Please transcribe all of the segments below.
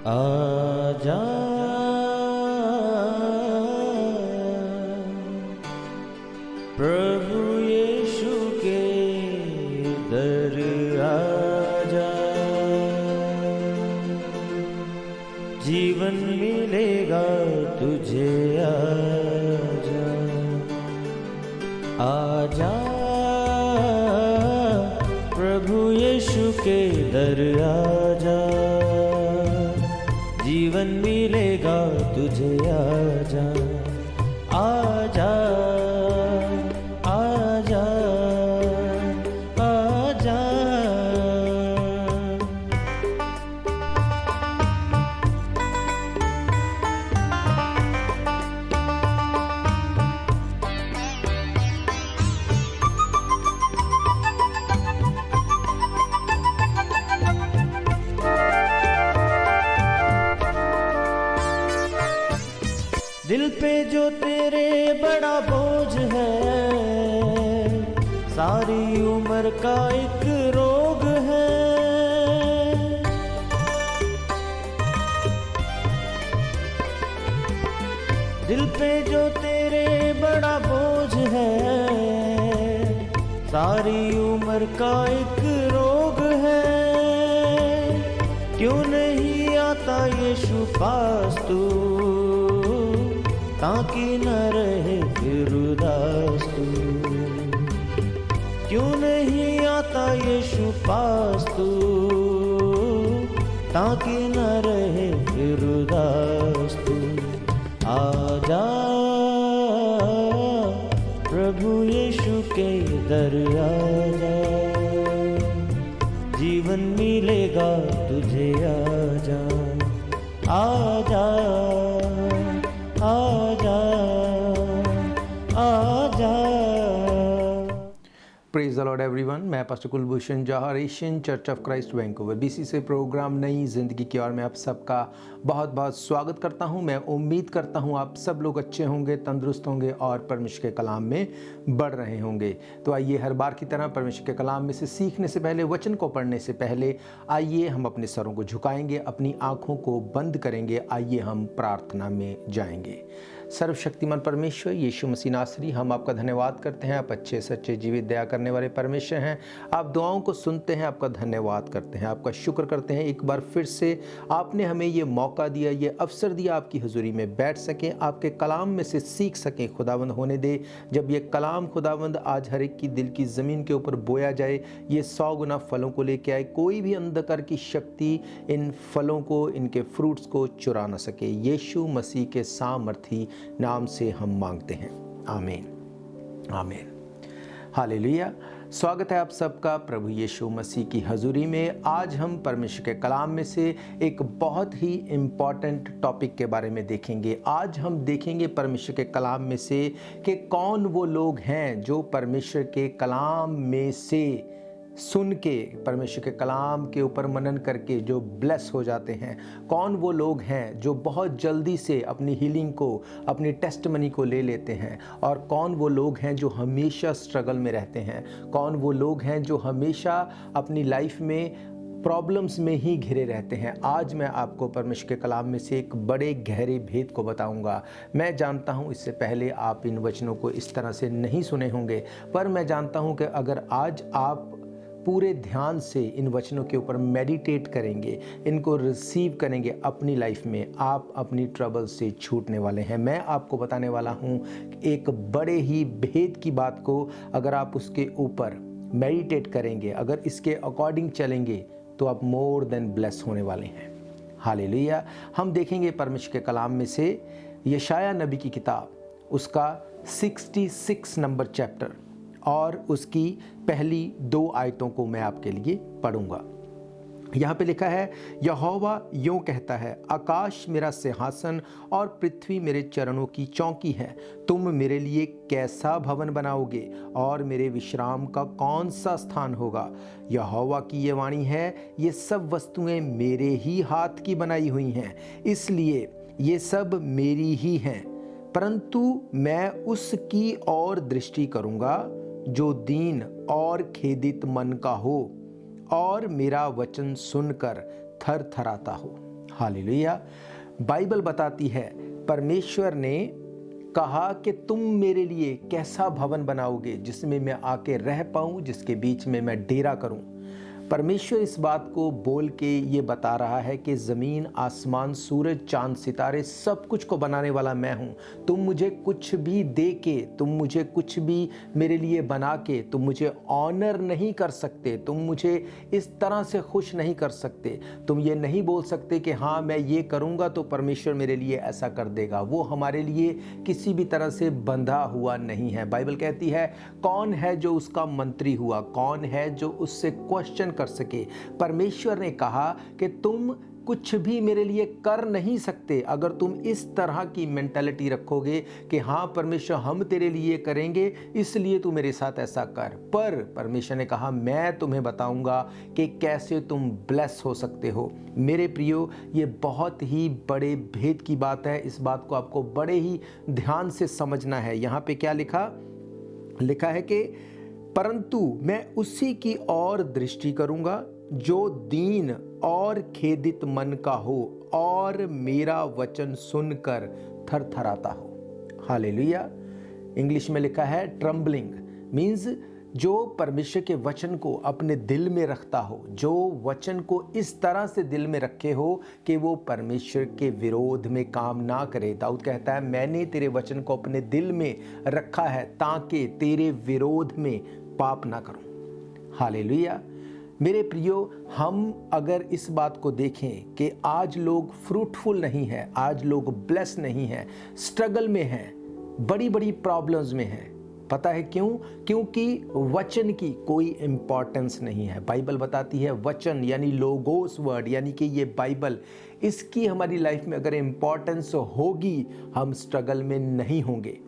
आजा प्रभु यीशु के दर आजा, जीवन मिलेगा तुझे। आजा आजा प्रभु यीशु के दर आजा, जीवन मिलेगा तुझे। आजा आजा आजा आजा। दिल पे जो तेरे बड़ा बोझ है, सारी उम्र का एक रोग है। दिल पे जो तेरे बड़ा बोझ है, सारी उम्र का एक रोग है। क्यों नहीं आता यीशु पास तू, ताकि न रहे फिर उदास तू। क्यों नहीं आता यीशु पास तू, ताकि न रहे फिर उदास तू। आजा प्रभु यीशु के दर आजा, जीवन मिलेगा तुझे। आजा आजा आजा आजा। Praise the Lord everyone. मैं pastor Kulbhushan Johar, Asian Church of Christ Vancouver BC से प्रोग्राम नई ज़िंदगी की ओर में आप सबका बहुत बहुत स्वागत करता हूं। मैं उम्मीद करता हूं आप सब लोग अच्छे होंगे, तंदुरुस्त होंगे और परमेश्वर के कलाम में बढ़ रहे होंगे। तो आइए हर बार की तरह परमेश्वर के कलाम में से सीखने से पहले, वचन को पढ़ने से पहले आइए हम अपने सरों को झुकाएंगे, अपनी आँखों को बंद करेंगे। आइए हम प्रार्थना में जाएंगे। सर्वशक्तिमान परमेश्वर यीशु मसीह नासरी, हम आपका धन्यवाद करते हैं। आप अच्छे सच्चे जीवित दया करने वाले परमेश्वर हैं। आप दुआओं को सुनते हैं, आपका धन्यवाद करते हैं, आपका शुक्र करते हैं। एक बार फिर से आपने हमें ये मौका दिया, ये अवसर दिया, आपकी हुजूरी में बैठ सकें, आपके कलाम में से सीख सकें। खुदावंद होने दे जब ये कलाम खुदावंद आज हर एक की दिल की ज़मीन के ऊपर बोया जाए, ये 100 गुना फलों को लेके आए। कोई भी अंधकार की शक्ति इन फलों को, इनके फ्रूट्स को चुरा ना सके। यीशु मसीह के सामर्थी नाम से हम मांगते हैं, आमीन आमीन हालेलुया। स्वागत है आप सबका प्रभु यीशु मसीह की हजूरी में। आज हम परमेश्वर के कलाम में से एक बहुत ही इम्पॉर्टेंट टॉपिक के बारे में देखेंगे। आज हम देखेंगे परमेश्वर के कलाम में से कि कौन वो लोग हैं जो परमेश्वर के कलाम में से सुन के, परमेश्वर के कलाम के ऊपर मनन करके जो ब्लेस हो जाते हैं। कौन वो लोग हैं जो बहुत जल्दी से अपनी हीलिंग को, अपनी टेस्टमनी को ले लेते हैं। और कौन वो लोग हैं जो हमेशा स्ट्रगल में रहते हैं। कौन वो लोग हैं जो हमेशा अपनी लाइफ में प्रॉब्लम्स में ही घिरे रहते हैं। आज मैं आपको परमेश्वर के कलाम में से एक बड़े गहरे भेद को बताऊंगा। मैं जानता हूं इससे पहले आप इन वचनों को इस तरह से नहीं सुने होंगे, पर मैं जानता हूं कि अगर आज आप पूरे ध्यान से इन वचनों के ऊपर मेडिटेट करेंगे, इनको रिसीव करेंगे अपनी लाइफ में, आप अपनी ट्रबल से छूटने वाले हैं। मैं आपको बताने वाला हूं एक बड़े ही भेद की बात को। अगर आप उसके ऊपर मेडिटेट करेंगे, अगर इसके अकॉर्डिंग चलेंगे, तो आप मोर देन ब्लेस होने वाले हैं। हालेलुया। हम देखेंगे परमेश्वर के कलाम में से यशाया नबी की किताब, उसका 66 नंबर चैप्टर और उसकी पहली 2 आयतों को मैं आपके लिए पढ़ूंगा। यहाँ पे लिखा है, यहोवा यूं कहता है, आकाश मेरा सिंहासन और पृथ्वी मेरे चरणों की चौकी है। तुम मेरे लिए कैसा भवन बनाओगे और मेरे विश्राम का कौन सा स्थान होगा। यहोवा की ये वाणी है, ये सब वस्तुएं मेरे ही हाथ की बनाई हुई हैं, इसलिए ये सब मेरी ही हैं। परंतु मैं उसकी ओर दृष्टि करूँगा जो दीन और खेदित मन का हो और मेरा वचन सुनकर थर थराता हो। हालेलुया। बाइबल बताती है परमेश्वर ने कहा कि तुम मेरे लिए कैसा भवन बनाओगे जिसमें मैं आके रह पाऊं, जिसके बीच में मैं डेरा करूं। परमेश्वर इस बात को बोल के ये बता रहा है कि ज़मीन, आसमान, सूरज, चांद, सितारे, सब कुछ को बनाने वाला मैं हूँ। तुम मुझे कुछ भी दे के, तुम मुझे कुछ भी मेरे लिए बना के तुम मुझे ऑनर नहीं कर सकते, तुम मुझे इस तरह से खुश नहीं कर सकते। तुम ये नहीं बोल सकते कि हाँ मैं ये करूँगा तो परमेश्वर मेरे लिए ऐसा कर देगा। वो हमारे लिए किसी भी तरह से बंधा हुआ नहीं है। बाइबल कहती है कौन है जो उसका मंत्री हुआ, कौन है जो उससे क्वेश्चन कर सके। परमेश्वर ने कहा कि तुम कुछ भी मेरे लिए कर नहीं सकते अगर तुम इस तरह की मेंटालिटी रखोगे कि हाँ परमेश्वर हम तेरे लिए करेंगे इसलिए तू मेरे साथ ऐसा कर। पर परमेश्वर ने कहा मैं तुम्हें बताऊंगा कि कैसे तुम ब्लेस हो सकते हो। मेरे प्रियो, ये बहुत ही बड़े भेद की बात है। इस बात को आपको बड़े ही ध्यान से समझना है। यहाँ पे क्या लिखा है कि परंतु मैं उसी की ओर दृष्टि करूंगा जो दीन और खेदित मन का हो और मेरा वचन सुनकर थरथराता हो। हालेलुया। इंग्लिश में लिखा है ट्रम्बलिंग, मीन्स जो परमेश्वर के वचन को अपने दिल में रखता हो, जो वचन को इस तरह से दिल में रखे हो कि वो परमेश्वर के विरोध में काम ना करे। दाऊद कहता है मैंने तेरे वचन को अपने दिल में रखा है ताकि तेरे विरोध में पाप ना करूं। हालेलुया। मेरे प्रियो, हम अगर इस बात को देखें कि आज लोग फ्रूटफुल नहीं है, आज लोग ब्लेस नहीं है, स्ट्रगल में हैं, बड़ी बड़ी प्रॉब्लम्स में हैं, पता है क्यों? क्योंकि वचन की कोई इंपॉर्टेंस नहीं है। बाइबल बताती है वचन यानी लोगोस वर्ड, यानी कि ये बाइबल, इसकी हमारी लाइफ में अगर इंपॉर्टेंस होगी हम स्ट्रगल में नहीं होंगे।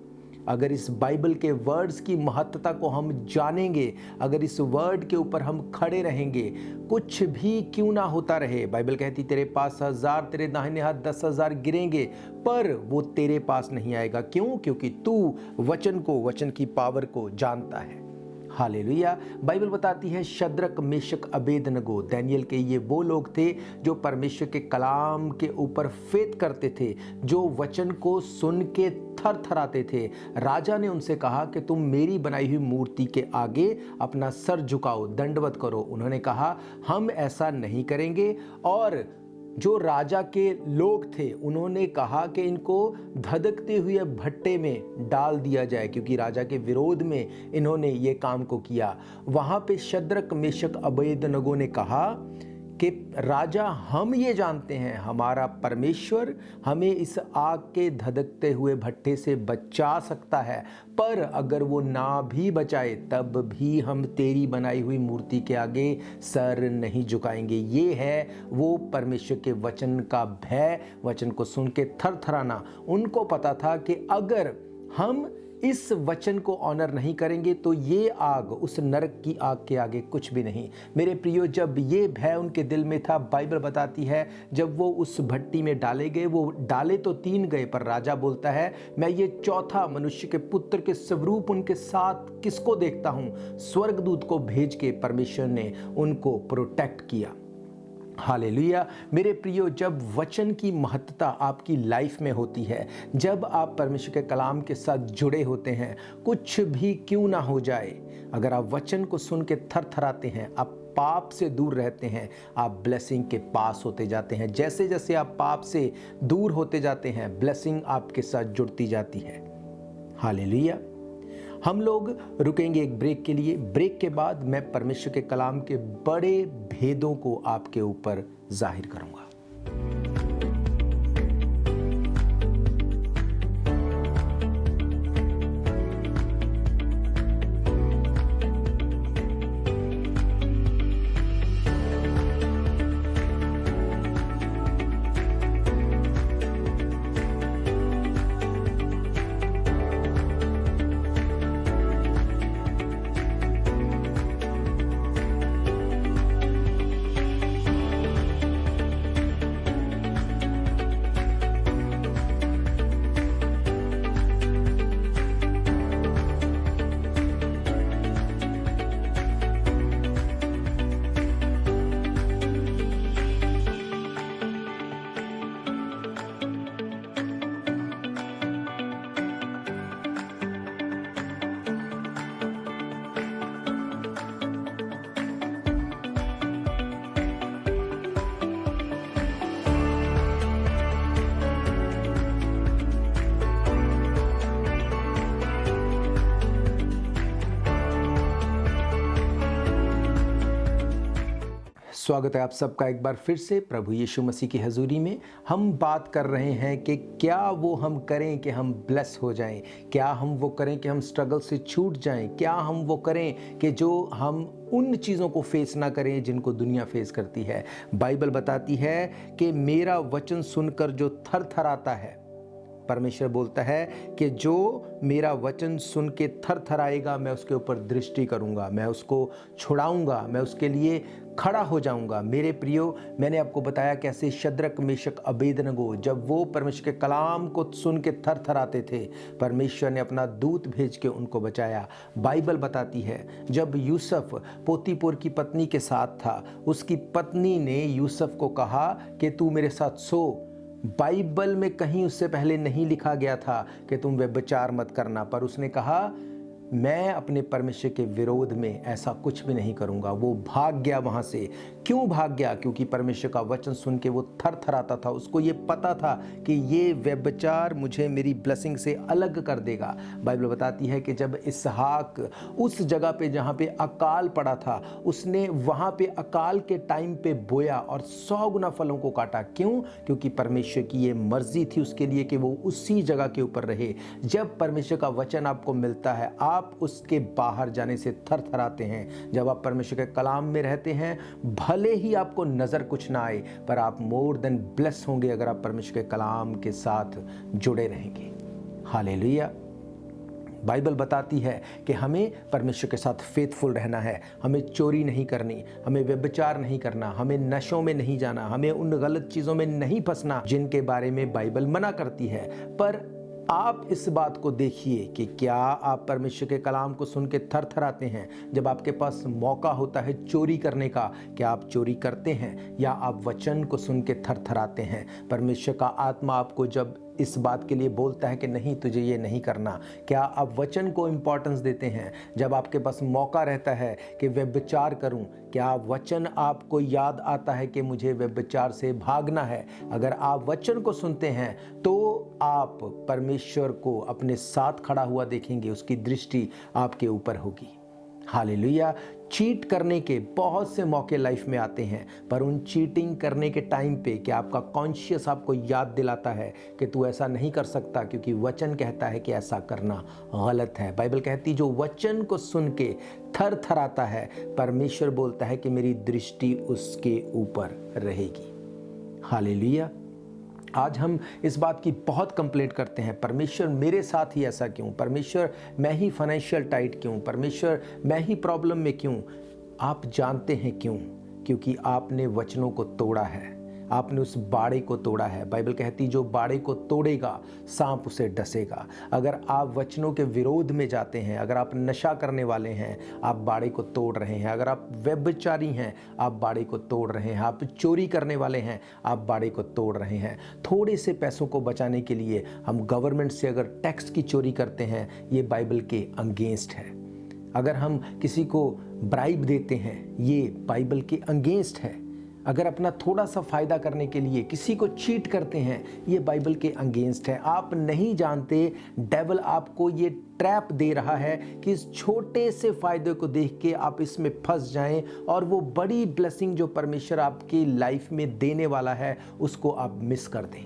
अगर इस बाइबल के वर्ड्स की महत्ता को हम जानेंगे, अगर इस वर्ड के ऊपर हम खड़े रहेंगे, कुछ भी क्यों ना होता रहे, बाइबल कहती तेरे पास 1000, तेरे दाहिने हाथ 10,000 गिरेंगे पर वो तेरे पास नहीं आएगा। क्यों? क्योंकि तू वचन की पावर को जानता है। हालेलुया। बाइबल बताती है शद्रक, मेशक, अबेदनगो, दानियल के ये वो लोग थे जो परमेश्वर के कलाम के ऊपर फेथ करते थे, जो वचन को सुन के थरथराते थे। राजा ने उनसे कहा कि तुम मेरी बनाई हुई मूर्ति के आगे अपना सर झुकाओ, दंडवत करो। उन्होंने कहा हम ऐसा नहीं करेंगे। और जो राजा के लोग थे उन्होंने कहा कि इनको धधकते हुए भट्टे में डाल दिया जाए, क्योंकि राजा के विरोध में इन्होंने ये काम को किया। वहाँ पे शद्रक, मेशक, अबेदनगो ने कहा कि राजा हम ये जानते हैं हमारा परमेश्वर हमें इस आग के धधकते हुए भट्टे से बचा सकता है, पर अगर वो ना भी बचाए तब भी हम तेरी बनाई हुई मूर्ति के आगे सर नहीं झुकाएंगे। ये है वो परमेश्वर के वचन का भय, वचन को सुन के थरथराना। उनको पता था कि अगर हम इस वचन को ऑनर नहीं करेंगे तो ये आग, उस नरक की आग के आगे कुछ भी नहीं। मेरे प्रियो, जब ये भय उनके दिल में था, बाइबल बताती है जब वो उस भट्टी में डाले गए, वो डाले तो 3 गए, पर राजा बोलता है मैं ये चौथा मनुष्य के पुत्र के स्वरूप उनके साथ किसको देखता हूँ? स्वर्गदूत को भेज के परमेश्वर ने उनको प्रोटेक्ट किया। हालेलुया। मेरे प्रियो, जब वचन की महत्ता आपकी लाइफ में होती है, जब आप परमेश्वर के कलाम के साथ जुड़े होते हैं, कुछ भी क्यों ना हो जाए, अगर आप वचन को सुन के थरथराते हैं, आप पाप से दूर रहते हैं, आप ब्लेसिंग के पास होते जाते हैं। जैसे जैसे आप पाप से दूर होते जाते हैं, ब्लेसिंग आपके साथ जुड़ती जाती है। हालेलुया। हम लोग रुकेंगे एक ब्रेक के लिए। ब्रेक के बाद मैं परमेश्वर के कलाम के बड़े भेदों को आपके ऊपर जाहिर करूंगा। स्वागत है आप सबका एक बार फिर से प्रभु यीशु मसीह की हजूरी में। हम बात कर रहे हैं कि क्या वो हम करें कि हम ब्लेस हो जाएं, क्या हम वो करें कि हम स्ट्रगल से छूट जाएं, क्या हम वो करें कि जो हम उन चीज़ों को फेस ना करें जिनको दुनिया फेस करती है। बाइबल बताती है कि मेरा वचन सुनकर जो थर थर आता है, परमेश्वर बोलता है कि जो मेरा वचन सुन के थर थर आएगा, मैं उसके ऊपर दृष्टि करूंगा, मैं उसको छुड़ाऊंगा, मैं उसके लिए खड़ा हो जाऊंगा। मेरे प्रियो, मैंने आपको बताया कैसे शद्रक मेशक अबेदनगो जब वो परमेश्वर के कलाम को सुन के थर थर आते थे, परमेश्वर ने अपना दूत भेज के उनको बचाया। बाइबल बताती है जब यूसुफ पोतीपोर की पत्नी के साथ था, उसकी पत्नी ने यूसुफ को कहा कि तू मेरे साथ सो। बाइबल में कहीं उससे पहले नहीं लिखा गया था कि तुम व्यभिचार मत करना, पर उसने कहा मैं अपने परमेश्वर के विरोध में ऐसा कुछ भी नहीं करूंगा। वो भाग गया वहां से। क्यों भाग गया? क्योंकि परमेश्वर का वचन सुन के वो थर थर आता था। उसको ये पता था कि ये व्यभिचार मुझे मेरी ब्लेसिंग से अलग कर देगा। बाइबल बताती है कि जब इसहाक उस जगह पे जहाँ पे अकाल पड़ा था, उसने वहाँ पे अकाल के टाइम पे बोया और 100 गुना फलों को काटा। क्यों? क्योंकि परमेश्वर की ये मर्जी थी उसके लिए कि वो उसी जगह के ऊपर रहे। जब परमेश्वर का वचन आपको मिलता है, आप उसके बाहर जाने से थर थर आते हैं। जब आप परमेश्वर के कलाम में रहते हैं, भले ही आपको नजर कुछ ना आए, पर आप मोर देन ब्लेस होंगे अगर आप परमेश्वर के कलाम के साथ जुड़े रहेंगे। हालेलुया। बाइबल बताती है कि हमें परमेश्वर के साथ फेथफुल रहना है, हमें चोरी नहीं करनी, हमें व्यभिचार नहीं करना, हमें नशों में नहीं जाना, हमें उन गलत चीज़ों में नहीं फंसना जिनके बारे में बाइबल मना करती है। पर आप इस बात को देखिए कि क्या आप परमेश्वर के कलाम को सुन के थर थर आते हैं? जब आपके पास मौका होता है चोरी करने का, क्या आप चोरी करते हैं या आप वचन को सुन के थर थर आते हैं? परमेश्वर का आत्मा आपको जब इस बात के लिए बोलता है कि नहीं तुझे ये नहीं करना, क्या आप वचन को इंपॉर्टेंस देते हैं? जब आपके पास मौका रहता है कि व्यभिचार करूं, क्या वचन आपको याद आता है कि मुझे व्यभिचार से भागना है? अगर आप वचन को सुनते हैं तो आप परमेश्वर को अपने साथ खड़ा हुआ देखेंगे, उसकी दृष्टि आपके ऊपर होगी। हालेलुया। चीट करने के बहुत से मौके लाइफ में आते हैं, पर उन चीटिंग करने के टाइम पे क्या आपका कॉन्शियस आपको याद दिलाता है कि तू ऐसा नहीं कर सकता, क्योंकि वचन कहता है कि ऐसा करना गलत है। बाइबल कहती जो वचन को सुन के थर थर आता है, परमेश्वर बोलता है कि मेरी दृष्टि उसके ऊपर रहेगी। हालेलुया। आज हम इस बात की बहुत कंप्लेंट करते हैं, परमेश्वर मेरे साथ ही ऐसा क्यों? परमेश्वर मैं ही फाइनेंशियल टाइट क्यों? परमेश्वर मैं ही प्रॉब्लम में क्यों? आप जानते हैं क्यों? क्योंकि आपने वचनों को तोड़ा है, आपने उस बाड़े को तोड़ा है। बाइबल कहती जो बाड़े को तोड़ेगा सांप उसे डसेगा। अगर आप वचनों के विरोध में जाते हैं, अगर आप नशा करने वाले हैं, आप बाड़े को तोड़ रहे हैं। अगर आप व्यभिचारी हैं, आप बाड़े को तोड़ रहे हैं। आप चोरी करने वाले हैं, आप बाड़े को तोड़ रहे हैं। थोड़े से पैसों को बचाने के लिए हम गवर्नमेंट से अगर टैक्स की चोरी करते हैं, ये बाइबल के अगेंस्ट है। अगर हम किसी को ब्राइब देते हैं, ये बाइबल के अगेंस्ट है। अगर अपना थोड़ा सा फायदा करने के लिए किसी को चीट करते हैं, ये बाइबल के अगेंस्ट है। आप नहीं जानते डेविल आपको ये ट्रैप दे रहा है कि इस छोटे से फायदे को देख के आप इसमें फंस जाएं और वो बड़ी ब्लेसिंग जो परमेश्वर आपकी लाइफ में देने वाला है उसको आप मिस कर दें।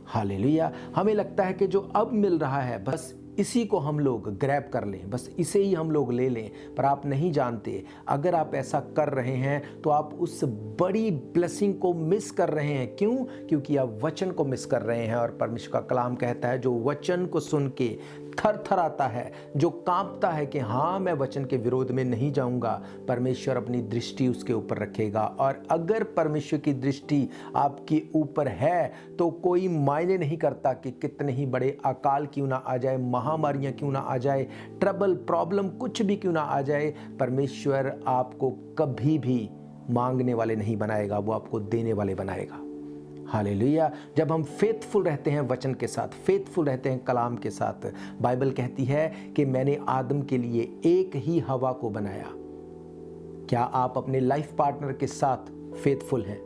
हालेलुया। हमें लगता है कि जो अब मिल रहा है बस इसी को हम लोग ग्रैब कर लें, बस इसे ही हम लोग ले लें, पर आप नहीं जानते अगर आप ऐसा कर रहे हैं तो आप उस बड़ी ब्लेसिंग को मिस कर रहे हैं। क्यों? क्योंकि आप वचन को मिस कर रहे हैं। और परमेश्वर का कलाम कहता है जो वचन को सुन के थर थर आता है, जो कांपता है कि हाँ मैं वचन के विरोध में नहीं जाऊंगा, परमेश्वर अपनी दृष्टि उसके ऊपर रखेगा। और अगर परमेश्वर की दृष्टि आपके ऊपर है तो कोई मायने नहीं करता कि कितने ही बड़े अकाल क्यों ना आ जाए, महामारियां क्यों ना आ जाए, ट्रबल प्रॉब्लम कुछ भी क्यों ना आ जाए, परमेश्वर आपको कभी भी मांगने वाले नहीं बनाएगा, वो आपको देने वाले बनाएगा। हालेलुया। जब हम फेथफुल रहते हैं वचन के साथ, फेथफुल रहते हैं कलाम के साथ, बाइबल कहती है कि मैंने आदम के लिए एक ही हवा को बनाया। क्या आप अपने लाइफ पार्टनर के साथ फेथफुल हैं?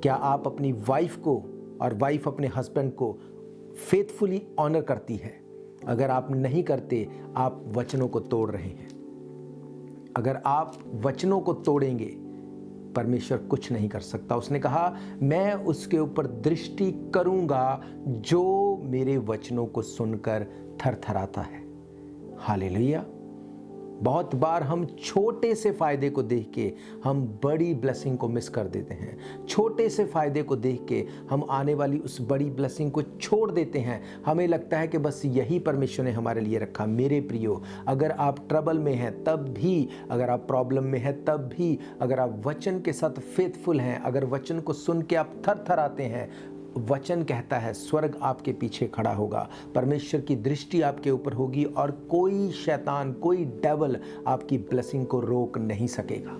क्या आप अपनी वाइफ को और वाइफ अपने हस्बैंड को फेथफुली ऑनर करती है? अगर आप नहीं करते, आप वचनों को तोड़ रहे हैं। अगर आप वचनों को तोड़ेंगे परमेश्वर कुछ नहीं कर सकता। उसने कहा मैं उसके ऊपर दृष्टि करूंगा जो मेरे वचनों को सुनकर थरथराता है। हालेलुया। बहुत बार हम छोटे से फायदे को देख के हम बड़ी ब्लेसिंग को मिस कर देते हैं। छोटे से फायदे को देख के हम आने वाली उस बड़ी ब्लेसिंग को छोड़ देते हैं। हमें लगता है कि बस यही परमेश्वर ने हमारे लिए रखा। मेरे प्रियो, अगर आप ट्रबल में हैं तब भी, अगर आप प्रॉब्लम में हैं तब भी, अगर आप वचन के साथ फेथफुल हैं, अगर वचन को सुन के आप थरथराते हैं, वचन कहता है स्वर्ग आपके पीछे खड़ा होगा, परमेश्वर की दृष्टि आपके ऊपर होगी और कोई शैतान, कोई डेविल आपकी ब्लेसिंग को रोक नहीं सकेगा।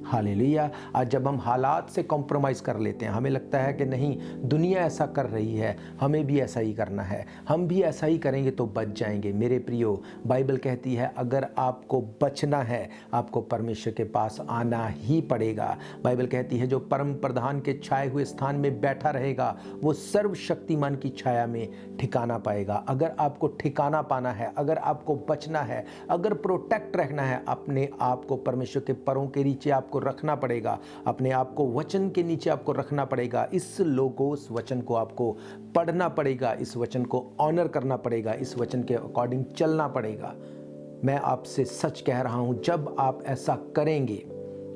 हालेलुया। आज जब हम हालात से कॉम्प्रोमाइज़ कर लेते हैं, हमें लगता है कि नहीं दुनिया ऐसा कर रही है, हमें भी ऐसा ही करना है, हम भी ऐसा ही करेंगे तो बच जाएंगे। मेरे प्रियो, बाइबल कहती है अगर आपको बचना है आपको परमेश्वर के पास आना ही पड़ेगा। बाइबल कहती है जो परम प्रधान के छाए हुए स्थान में बैठा रहेगा वो सर्वशक्तिमान की छाया में ठिकाना पाएगा। अगर आपको ठिकाना पाना है, अगर आपको बचना है, अगर प्रोटेक्ट रहना है, अपने आप को परमेश्वर के परों के नीचे आपको रखना पड़ेगा, अपने आप को वचन के नीचे आपको रखना पड़ेगा। इस लोगोस वचन को आपको पढ़ना पड़ेगा, इस वचन को ऑनर करना पड़ेगा, इस वचन के अकॉर्डिंग चलना पड़ेगा। मैं आपसे सच कह रहा हूं, जब आप ऐसा करेंगे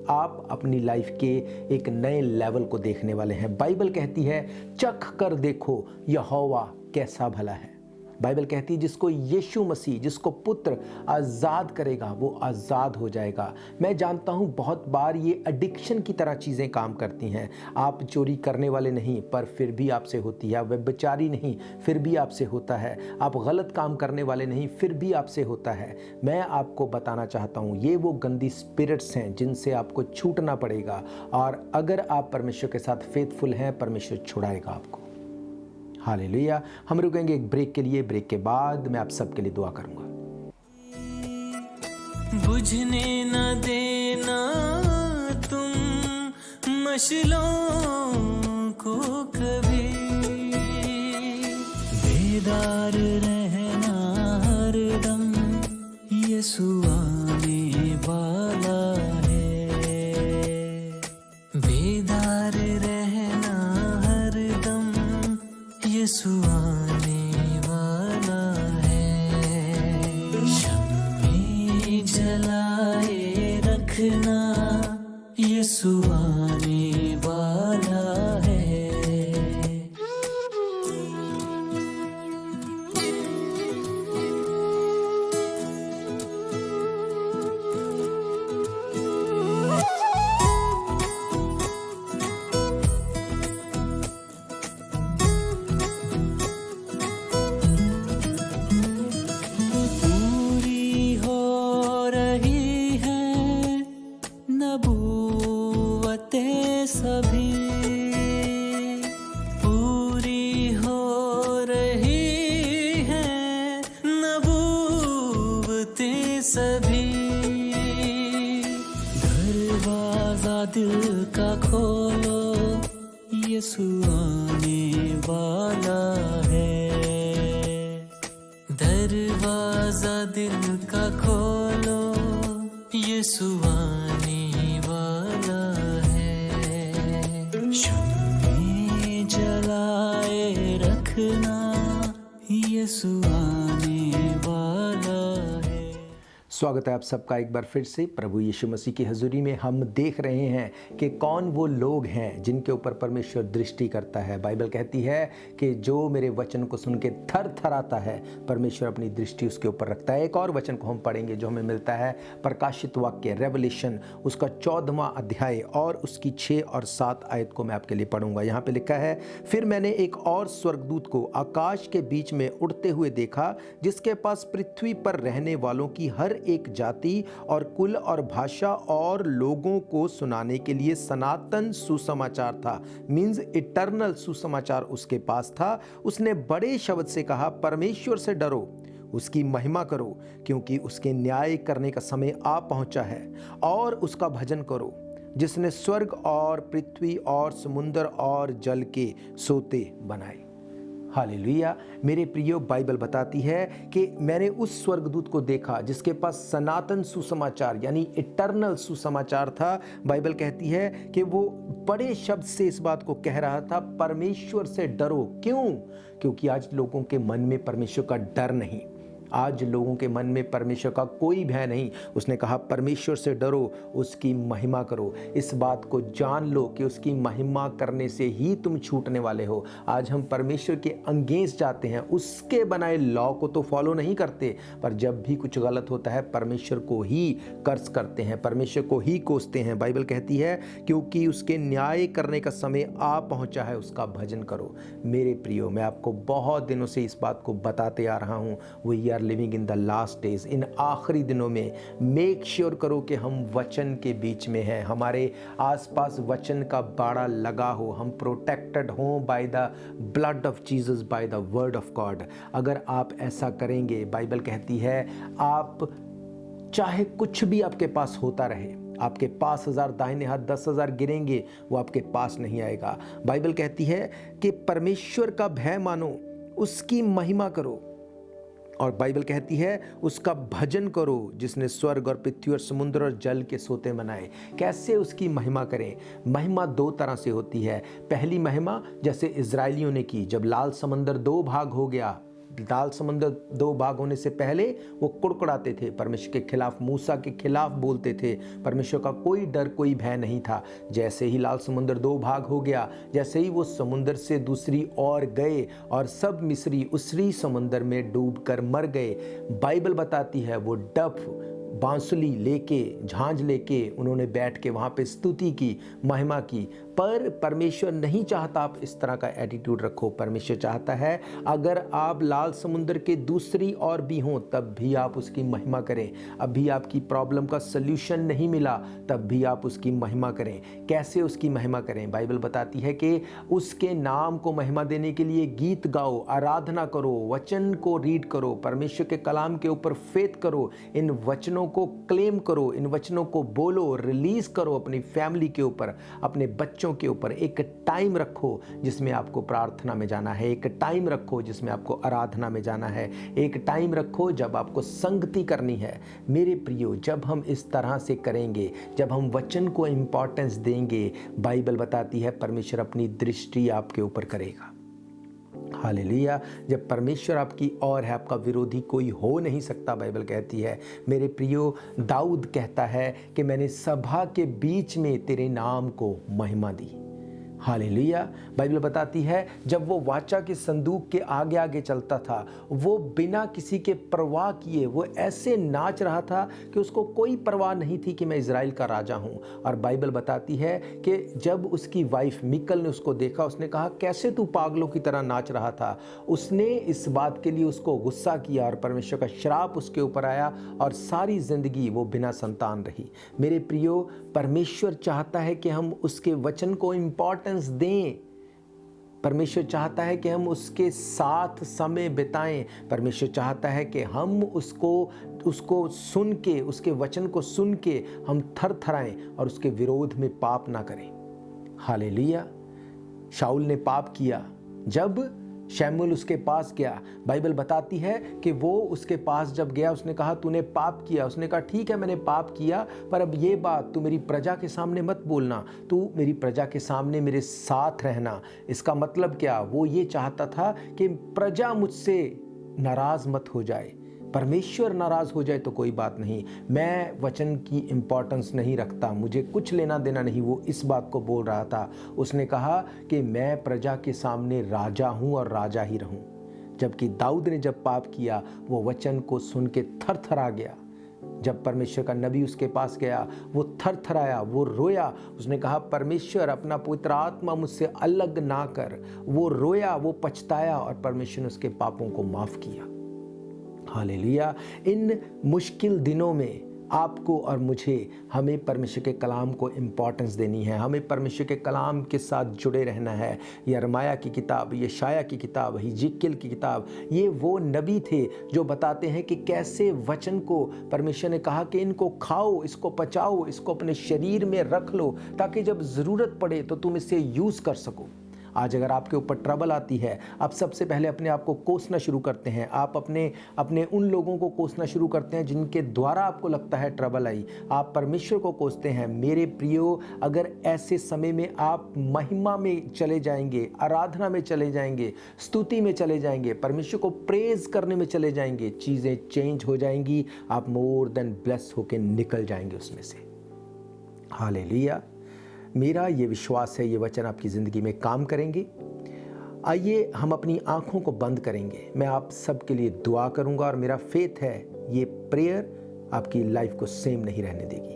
आप अपनी लाइफ के एक नए लेवल को देखने वाले हैं। बाइबल कहती है चख कर देखो यहोवा कैसा भला है। बाइबल कहती है जिसको यीशु मसीह, जिसको पुत्र आज़ाद करेगा वो आज़ाद हो जाएगा। मैं जानता हूँ बहुत बार ये एडिक्शन की तरह चीज़ें काम करती हैं। आप चोरी करने वाले नहीं पर फिर भी आपसे होती है, आप व्यभिचारी नहीं फिर भी आपसे होता है, आप गलत काम करने वाले नहीं फिर भी आपसे होता है। मैं आपको बताना चाहता हूँ ये वो गंदी स्पिरिट्स हैं जिनसे आपको छूटना पड़ेगा, और अगर आप परमेश्वर के साथ फेथफुल हैं परमेश्वर छुड़ाएगा आपको। हालेलुया। हम रुकेंगे एक ब्रेक के लिए, ब्रेक के बाद मैं आप सबके लिए दुआ करूंगा। बुझने न देना तुम मशलों को कभी, बेदार रहना हरदम यीशु आने वाला है। बेदार रहना हरदम यीशु आने वाला है। शम्मे जलाए रखना यीशु आने वाला है। सभी पूरी हो रही है नबूवतें सभी। दरवाजा दिल का खोलो यीशु आने वाला है। दरवाजा दिल का खोलो यीशु आने वाला है। शम्मे जलाए रखना यीशु आने वाला है। स्वागत है आप सबका एक बार फिर से प्रभु यीशु मसीह की हजूरी में। हम देख रहे हैं कि कौन वो लोग हैं जिनके ऊपर परमेश्वर दृष्टि करता है। बाइबल कहती है कि जो मेरे वचन को सुन के थर थराता है परमेश्वर अपनी दृष्टि उसके ऊपर रखता है। एक और वचन को हम पढ़ेंगे जो हमें मिलता है प्रकाशित वाक्य रेवलेशन उसका 14वां अध्याय और उसकी 6 और 7 आयत को मैं आपके लिए पढ़ूंगा। यहाँ पे लिखा है, फिर मैंने एक और स्वर्गदूत को आकाश के बीच में उड़ते हुए देखा जिसके पास पृथ्वी पर रहने वालों की हर एक जाति और कुल और भाषा और लोगों को सुनाने के लिए सनातन सुसमाचार था। मीन्स इटर्नल सुसमाचार उसके पास था। उसने बड़े शब्द से कहा, परमेश्वर से डरो, उसकी महिमा करो क्योंकि उसके न्याय करने का समय आ पहुंचा है, और उसका भजन करो जिसने स्वर्ग और पृथ्वी और समुद्र और जल के सोते बनाए। हालेलुया। मेरे प्रियो, बाइबल बताती है कि मैंने उस स्वर्गदूत को देखा जिसके पास सनातन सुसमाचार यानी इटर्नल सुसमाचार था। बाइबल कहती है कि वो बड़े शब्द से इस बात को कह रहा था, परमेश्वर से डरो। क्यों? क्योंकि आज लोगों के मन में परमेश्वर का डर नहीं, आज लोगों के मन में परमेश्वर का कोई भय नहीं। उसने कहा परमेश्वर से डरो, उसकी महिमा करो। इस बात को जान लो कि उसकी महिमा करने से ही तुम छूटने वाले हो। आज हम परमेश्वर के अगेंस्ट जाते हैं, उसके बनाए लॉ को तो फॉलो नहीं करते, पर जब भी कुछ गलत होता है परमेश्वर को ही कर्ज करते हैं, परमेश्वर को ही कोसते हैं। बाइबल कहती है क्योंकि उसके न्याय करने का समय आ पहुंचा है, उसका भजन करो। मेरे प्रियो, मैं आपको बहुत दिनों से इस बात को बताते आ रहा हूँ, वो living in the last days. इन आखिरी दिनों में मेक श्योर करो कि हम वचन के बीच में हैं, हमारे आसपास वचन का बाड़ा लगा हो, हम प्रोटेक्टेड हों by the blood of Jesus, by the word of God. अगर आप ऐसा करेंगे, बाइबल कहती है आप चाहे कुछ भी आपके पास होता रहे, आपके पास 1000 दाहिने हाथ 10,000 गिरेंगे, वो आपके पास नहीं आएगा। बाइबल कहती है कि परमेश्वर का भय मानो, उसकी महिमा करो, और बाइबल कहती है उसका भजन करो जिसने स्वर्ग और पृथ्वी और समुद्र और जल के सोते बनाए। कैसे उसकी महिमा करें? महिमा दो तरह से होती है। पहली महिमा जैसे इजरायलियों ने की, जब लाल समंदर 2 भाग हो गया। लाल समंदर 2 भाग होने से पहले वो कुड़कुड़ाते थे, परमेश्वर के खिलाफ, मूसा के खिलाफ बोलते थे, परमेश्वर का कोई डर कोई भय नहीं था। जैसे ही लाल समुंदर 2 भाग हो गया, जैसे ही वो समुंदर से दूसरी ओर गए और सब मिस्री उसी समुंदर में डूबकर मर गए। बाइबल बताती है वो डफ बांसुली लेके, झांझ लेके उन्होंने बैठ के वहाँ पे स्तुति की, महिमा की। पर परमेश्वर नहीं चाहता आप इस तरह का एटीट्यूड रखो। परमेश्वर चाहता है अगर आप लाल समुद्र के दूसरी ओर भी हों तब भी आप उसकी महिमा करें। अभी आपकी प्रॉब्लम का सल्यूशन नहीं मिला तब भी आप उसकी महिमा करें। कैसे उसकी महिमा करें? बाइबल बताती है कि उसके नाम को महिमा देने के लिए गीत गाओ, आराधना करो, वचन को रीड करो, परमेश्वर के कलाम के ऊपर फेथ करो, इन वचनों को क्लेम करो, इन वचनों को बोलो, रिलीज करो अपनी फैमिली के ऊपर, अपने बच्चों के ऊपर। एक टाइम रखो जिसमें आपको प्रार्थना में जाना है, एक टाइम रखो जिसमें आपको आराधना में जाना है, एक टाइम रखो जब आपको संगति करनी है। मेरे प्रियो, जब हम इस तरह से करेंगे, जब हम वचन को इंपॉर्टेंस देंगे, बाइबल बताती है परमेश्वर अपनी दृष्टि आपके ऊपर करेगा। हालेलुया। जब परमेश्वर आपकी ओर है, आपका विरोधी कोई हो नहीं सकता। बाइबल कहती है, मेरे प्रियो, दाऊद कहता है कि मैंने सभा के बीच में तेरे नाम को महिमा दी। हालेलुया। बाइबल बताती है जब वो वाचा के संदूक के आगे आगे चलता था, वो बिना किसी के परवाह किए वो ऐसे नाच रहा था कि उसको कोई परवाह नहीं थी कि मैं इज़राइल का राजा हूँ। और बाइबल बताती है कि जब उसकी वाइफ मिकल ने उसको देखा, उसने कहा कैसे तू पागलों की तरह नाच रहा था। उसने इस बात के लिए उसको गुस्सा किया और परमेश्वर का श्राप उसके ऊपर आया और सारी जिंदगी वो बिना संतान रही। मेरे प्रियो, परमेश्वर चाहता है कि हम उसके वचन को इम्पोर्टेंस दें। परमेश्वर चाहता है कि हम उसके साथ समय बिताएं। परमेश्वर चाहता है कि हम उसको सुन के, उसके वचन को सुन के हम थरथराएं और उसके विरोध में पाप ना करें। हालेलुया। शाऊल ने पाप किया। जब शमूएल उसके पास गया, बाइबल बताती है कि वो उसके पास जब गया, उसने कहा तूने पाप किया। उसने कहा ठीक है मैंने पाप किया, पर अब ये बात तू मेरी प्रजा के सामने मत बोलना, तू मेरी प्रजा के सामने मेरे साथ रहना। इसका मतलब क्या? वो ये चाहता था कि प्रजा मुझसे नाराज मत हो जाए। परमेश्वर नाराज हो जाए तो कोई बात नहीं, मैं वचन की इंपॉर्टेंस नहीं रखता, मुझे कुछ लेना देना नहीं। वो इस बात को बोल रहा था। उसने कहा कि मैं प्रजा के सामने राजा हूं और राजा ही रहूं। जबकि दाऊद ने जब पाप किया, वो वचन को सुन के थरथरा गया। जब परमेश्वर का नबी उसके पास गया, वो थरथराया, वो रोया। उसने कहा परमेश्वर अपना पवित्र आत्मा मुझसे अलग ना कर। वो रोया, वो पछताया और परमेश्वर ने उसके पापों को माफ किया। हालेलुया। इन मुश्किल दिनों में आपको और मुझे, हमें परमेश्वर के कलाम को इम्पॉर्टेंस देनी है, हमें परमेश्वर के कलाम के साथ जुड़े रहना है। यिर्मयाह की किताब, यशायाह की किताब, हिजकिय्याह की किताब, ये वो नबी थे जो बताते हैं कि कैसे वचन को परमेश्वर ने कहा कि इनको खाओ, इसको पचाओ, इसको अपने शरीर में रख लो ताकि जब ज़रूरत पड़े तो तुम इसे यूज़ कर सको। आज अगर आपके ऊपर ट्रबल आती है, आप सबसे पहले अपने आप को कोसना शुरू करते हैं, आप अपने उन लोगों को कोसना शुरू करते हैं जिनके द्वारा आपको लगता है ट्रबल आई, आप परमेश्वर को कोसते हैं। मेरे प्रियो, अगर ऐसे समय में आप महिमा में चले जाएंगे, आराधना में चले जाएंगे, स्तुति में चले जाएंगे, परमेश्वर को प्रेज करने में चले जाएंगे, चीज़ें चेंज हो जाएंगी, आप मोर देन ब्लेस होकर निकल जाएंगे उसमें से। हालेलुया। मेरा ये विश्वास है ये वचन आपकी ज़िंदगी में काम करेंगे। आइए हम अपनी आंखों को बंद करेंगे, मैं आप सबके लिए दुआ करूंगा और मेरा फेथ है ये प्रेयर आपकी लाइफ को सेम नहीं रहने देगी।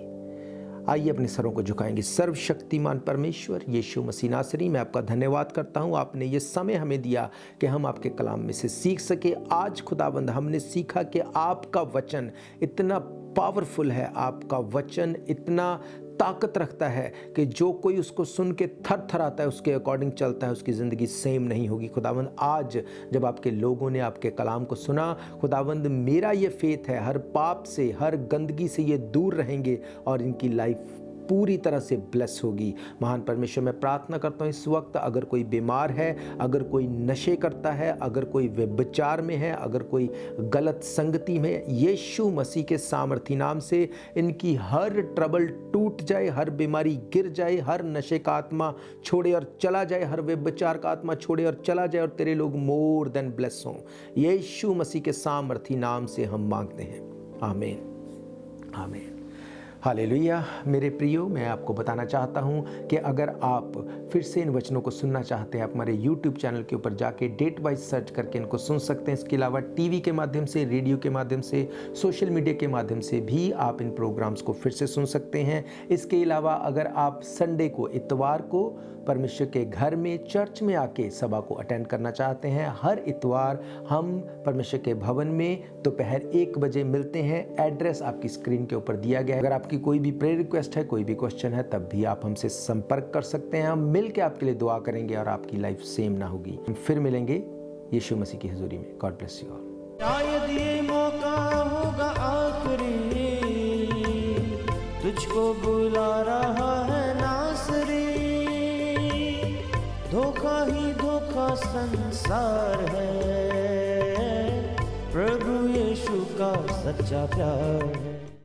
आइए अपने सरों को झुकाएंगे। सर्वशक्तिमान परमेश्वर यीशु मसीह नासरी, मैं आपका धन्यवाद करता हूँ, आपने ये समय हमें दिया कि हम आपके कलाम में से सीख सके। आज खुदाबंद हमने सीखा कि आपका वचन इतना पावरफुल है, आपका वचन इतना ताकत रखता है कि जो कोई उसको सुन के थर थर आता है, उसके अकॉर्डिंग चलता है, उसकी ज़िंदगी सेम नहीं होगी। खुदावंद आज जब आपके लोगों ने आपके कलाम को सुना, खुदावंद मेरा ये फेथ है हर पाप से, हर गंदगी से ये दूर रहेंगे और इनकी लाइफ पूरी तरह से ब्लेस होगी। महान परमेश्वर, मैं प्रार्थना करता हूँ इस वक्त अगर कोई बीमार है, अगर कोई नशे करता है, अगर कोई व्यभिचार में है, अगर कोई गलत संगति में है, यीशु मसीह के सामर्थी नाम से इनकी हर ट्रबल टूट जाए, हर बीमारी गिर जाए, हर नशे का आत्मा छोड़े और चला जाए, हर व्यभिचार का आत्मा छोड़े और चला जाए और तेरे लोग मोर देन ब्लेस हों। यीशु मसीह के सामर्थी नाम से हम मांगते हैं, आमीन आमीन। हालेलुया। मेरे प्रियो, मैं आपको बताना चाहता हूं कि अगर आप फिर से इन वचनों को सुनना चाहते हैं, आप हमारे YouTube चैनल के ऊपर जाके डेट वाइज सर्च करके इनको सुन सकते हैं। इसके अलावा टीवी के माध्यम से, रेडियो के माध्यम से, सोशल मीडिया के माध्यम से भी आप इन प्रोग्राम्स को फिर से सुन सकते हैं। इसके अलावा अगर आप संडे को, इतवार को परमेश्वर के घर में, चर्च में आके सभा को अटेंड करना चाहते हैं, हर इतवार हम परमेश्वर के भवन में दोपहर 1 बजे मिलते हैं। एड्रेस आपकी स्क्रीन के ऊपर दिया गया है। अगर आपकी कोई भी प्रेयर रिक्वेस्ट है, कोई भी क्वेश्चन है, तब भी आप हमसे संपर्क कर सकते हैं। हम मिल के आपके लिए दुआ करेंगे और आपकी लाइफ सेम ना होगी। हम फिर मिलेंगे यीशु मसीह की हुजूरी में। God bless you all. शायद ये मौका होगा आखिरी, तुझको बुला रहा है नासरी। धोखा ही धोखा संसार है, प्रभु यीशु का सच्चा प्यार है।